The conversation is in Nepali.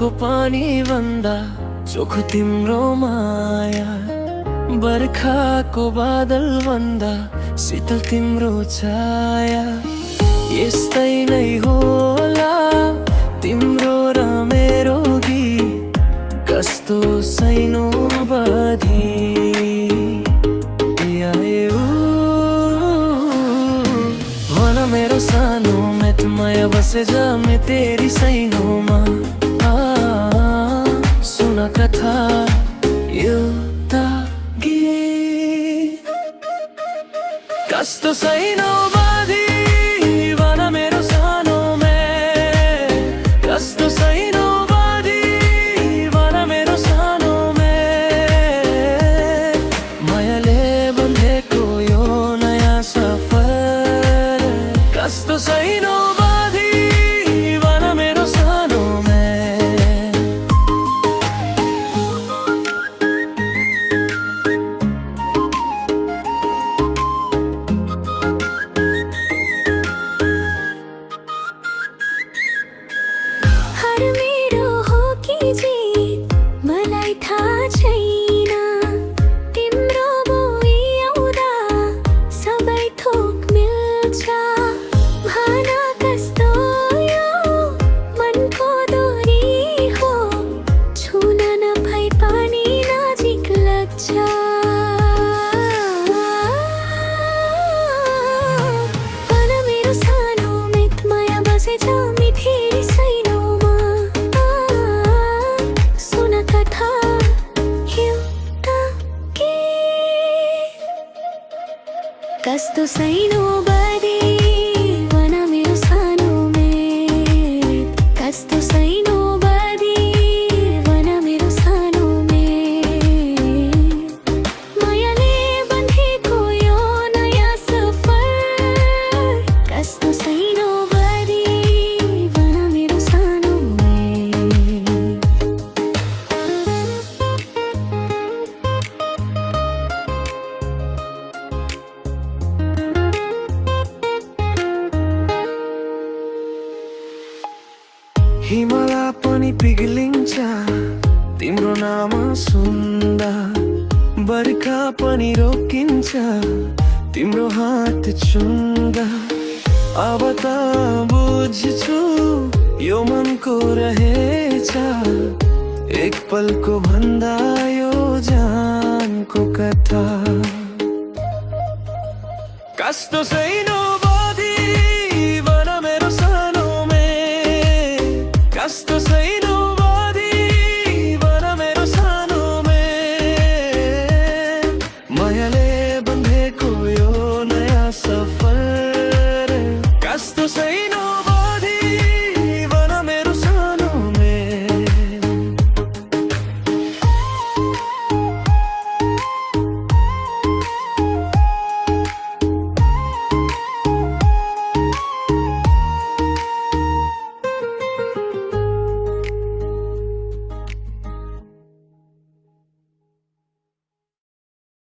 को पानी भन्दा चोखो तिम्रो माया, बर्खाको बादल भन्दा शीतल तिम्रो छाया। यस्तै नै होला तिम्रो र मेरो गीत, कस्तो सानो बाधी होला मेरो सानो माया बसे जा मैं तेरी सैनोमा। सुन कथा एउटा गीत, कस्तो सानो बाधी भन मेरो सानो कस्तो सानो बाधी भन मेरो सानो मायाले बन्धेको यो नयाँ सफर, कस्तो सानो बाधी भन मेरो सानो हर मेरो हो कि जीत मलाई थाहा छैन, तिम्रो बोली आउँदा सबै थोक मिल्छ। भन कस्तो यो मनको डोरी हो, छुन नपाई पनि नजिक लाग्छ। भन मेरो सानो मित माया बसे छ मिठेरी सैनोमा। सुन कथा एउटा गीत, कस्तो सानो बारी भन मेरो सानो मित, कस्तो सानो बारी भन मेरो सानो मित। मायाले बन्धेको यो नयाँ सफर, कस्तो सानो बारी भन मेरो सानो मित। हिमाला पनि पिघलिन्छ तिम्रो नाम सुन्दा, बर्खा पनि रोकिन्छ तिम्रो हात छुन्दा। अब त बुझ्छु यो मनको रहेछ एक पलको भन्दा यो जानको कथा, कस्तो